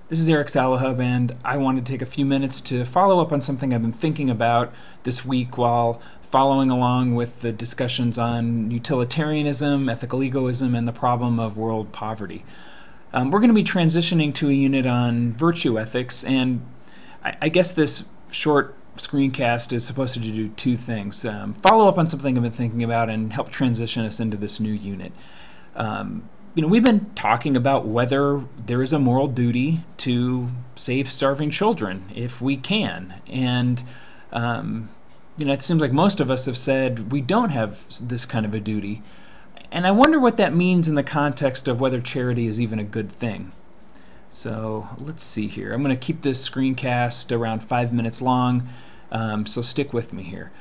This is Eric Salahub, and I wanted to take a few minutes to follow up on something I've been thinking about this week while following along with the discussions on utilitarianism, ethical egoism, and the problem of world poverty. We're going to be transitioning to a unit on virtue ethics, and I guess this short screencast is supposed to do two things. Follow up on something I've been thinking about and help transition us into this new unit. We've been talking about whether there is a moral duty to save starving children if we can. And, it seems like most of us have said we don't have this kind of a duty. And I wonder what that means in the context of whether charity is even a good thing. So let's see here. I'm going to keep this screencast around 5 minutes long, so stick with me here.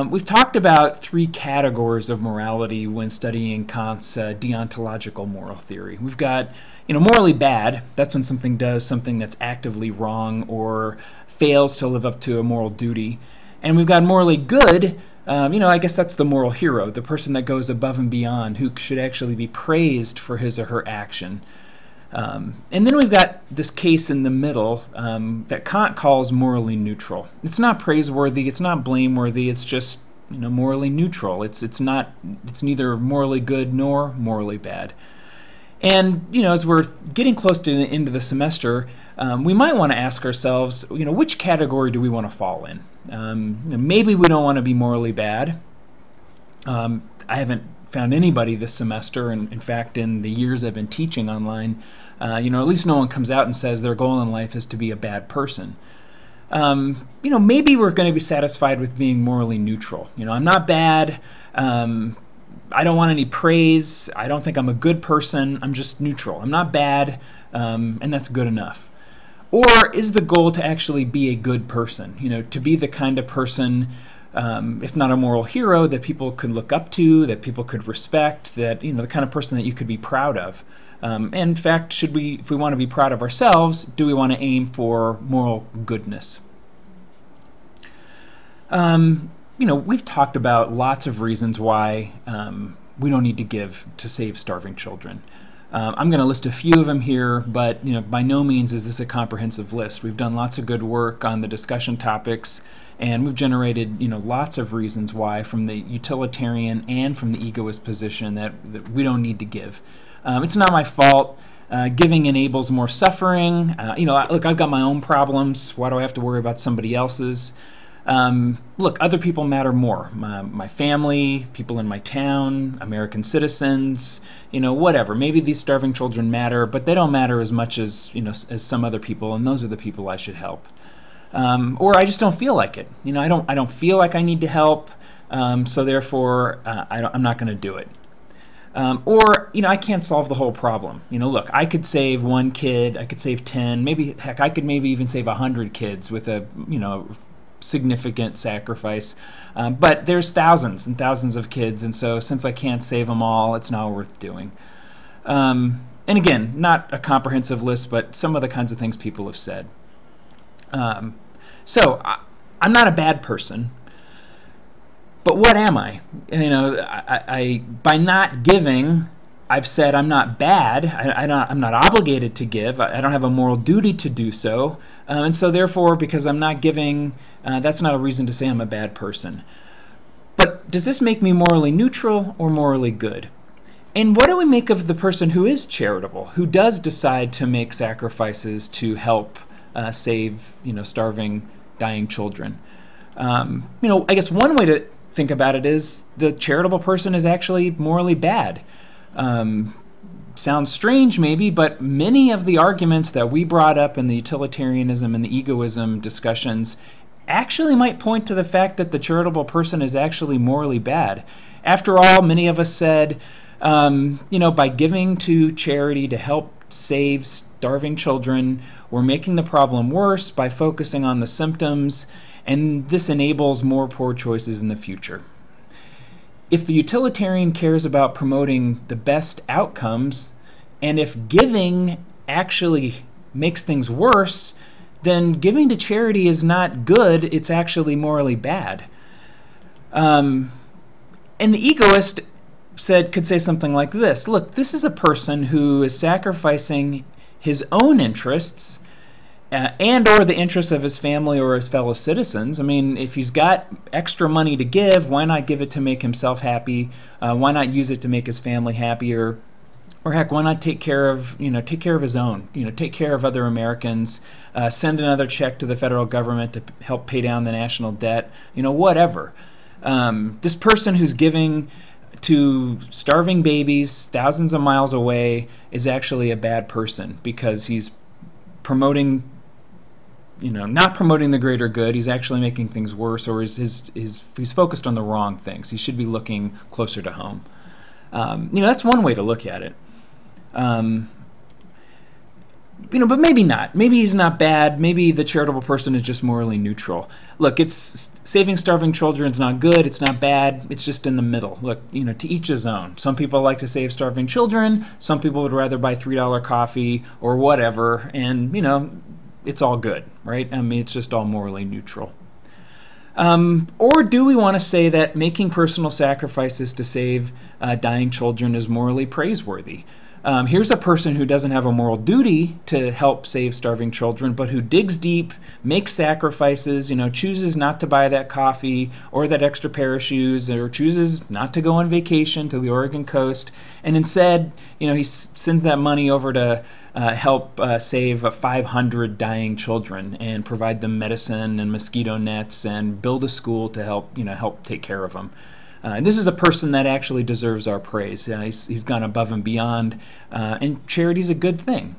We've talked about three categories of morality when studying Kant's deontological moral theory. We've got, morally bad. That's when something does something that's actively wrong or fails to live up to a moral duty. And we've got morally good. I guess that's the moral hero, the person that goes above and beyond, who should actually be praised for his or her action. And then we've got this case in the middle that Kant calls morally neutral. It's not praiseworthy, it's not blameworthy, it's just morally neutral. It's neither morally good nor morally bad. And as we're getting close to the end of the semester, we might want to ask ourselves, which category do we want to fall in? Maybe we don't want to be morally bad. I haven't found anybody this semester, and in fact in the years I've been teaching online, at least no one comes out and says their goal in life is to be a bad person. Maybe we're going to be satisfied with being morally neutral. I'm not bad, I don't want any praise, I don't think I'm a good person, I'm just neutral. I'm not bad, and that's good enough. Or is the goal to actually be a good person, to be the kind of person, if not a moral hero, that people could look up to, that people could respect, that the kind of person that you could be proud of. And in fact, if we want to be proud of ourselves, do we want to aim for moral goodness? We've talked about lots of reasons why we don't need to give to save starving children. I'm going to list a few of them here, but by no means is this a comprehensive list. We've done lots of good work on the discussion topics, and we've generated lots of reasons why, from the utilitarian and from the egoist position, that we don't need to give. It's not my fault. Giving enables more suffering. Look, I've got my own problems. Why do I have to worry about somebody else's? Look, other people matter more. My family, people in my town, American citizens, whatever. Maybe these starving children matter, but they don't matter as much as as some other people, and those are the people I should help. Or I just don't feel like it. I don't feel like I need to help, so therefore I'm not going to do it. Or I can't solve the whole problem. Look, I could save one kid, I could save 10, maybe heck, I could maybe even save 100 kids with a significant sacrifice. But there's thousands and thousands of kids, and so since I can't save them all, it's not worth doing. And again, not a comprehensive list, but some of the kinds of things people have said. So I'm not a bad person, but what am I? I by not giving, I've said I'm not bad. I'm not obligated to give. I don't have a moral duty to do so, and so therefore, because I'm not giving, that's not a reason to say I'm a bad person. But does this make me morally neutral or morally good? And what do we make of the person who is charitable, who does decide to make sacrifices to help save starving, dying children? I guess one way to think about it is the charitable person is actually morally bad. Sounds strange maybe, but many of the arguments that we brought up in the utilitarianism and the egoism discussions actually might point to the fact that the charitable person is actually morally bad. After all, many of us said, by giving to charity to help save starving children, we're making the problem worse by focusing on the symptoms, and this enables more poor choices in the future. If the utilitarian cares about promoting the best outcomes, and if giving actually makes things worse, then giving to charity is not good, it's actually morally bad. And the egoist could say something like this: look, this is a person who is sacrificing his own interests and or the interests of his family or his fellow citizens. I mean, if he's got extra money to give, why not give it to make himself happy? Why not use it to make his family happy? Or heck, why not take care of his own? Take care of other Americans. Send another check to the federal government to help pay down the national debt. Whatever. This person who's giving to starving babies thousands of miles away is actually a bad person because he's promoting, not promoting the greater good. He's actually making things worse, or he's focused on the wrong things. He should be looking closer to home. That's one way to look at it. But maybe not. Maybe he's not bad. Maybe the charitable person is just morally neutral. Look, it's saving starving children is not good. It's not bad. It's just in the middle. Look, to each his own. Some people like to save starving children. Some people would rather buy $3 coffee or whatever. And, it's all good, right? I mean, it's just all morally neutral. Or do we want to say that making personal sacrifices to save dying children is morally praiseworthy? Here's a person who doesn't have a moral duty to help save starving children, but who digs deep, makes sacrifices, chooses not to buy that coffee or that extra pair of shoes, or chooses not to go on vacation to the Oregon coast, and instead, he sends that money over to help save 500 dying children and provide them medicine and mosquito nets and build a school to help take care of them. And this is a person that actually deserves our praise. He's gone above and beyond, and charity's a good thing.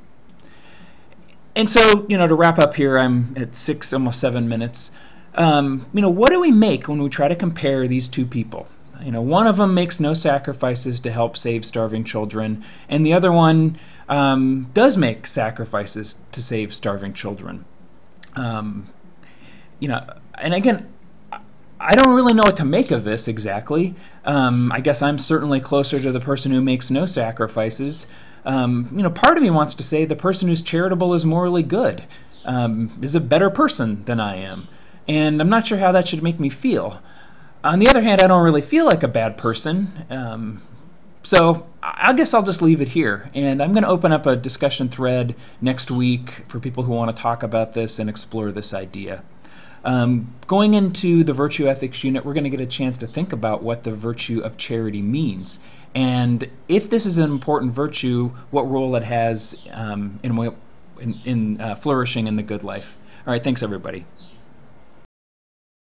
And so, to wrap up here, I'm at 6, almost 7 minutes. What do we make when we try to compare these two people? One of them makes no sacrifices to help save starving children, and the other one does make sacrifices to save starving children. And again, I don't really know what to make of this exactly. I guess I'm certainly closer to the person who makes no sacrifices. Part of me wants to say the person who's charitable is morally good, is a better person than I am. And I'm not sure how that should make me feel. On the other hand, I don't really feel like a bad person. So I guess I'll just leave it here. And I'm going to open up a discussion thread next week for people who want to talk about this and explore this idea. Going into the virtue ethics unit, we're going to get a chance to think about what the virtue of charity means, and if this is an important virtue, what role it has in flourishing in the good life. All right, thanks everybody.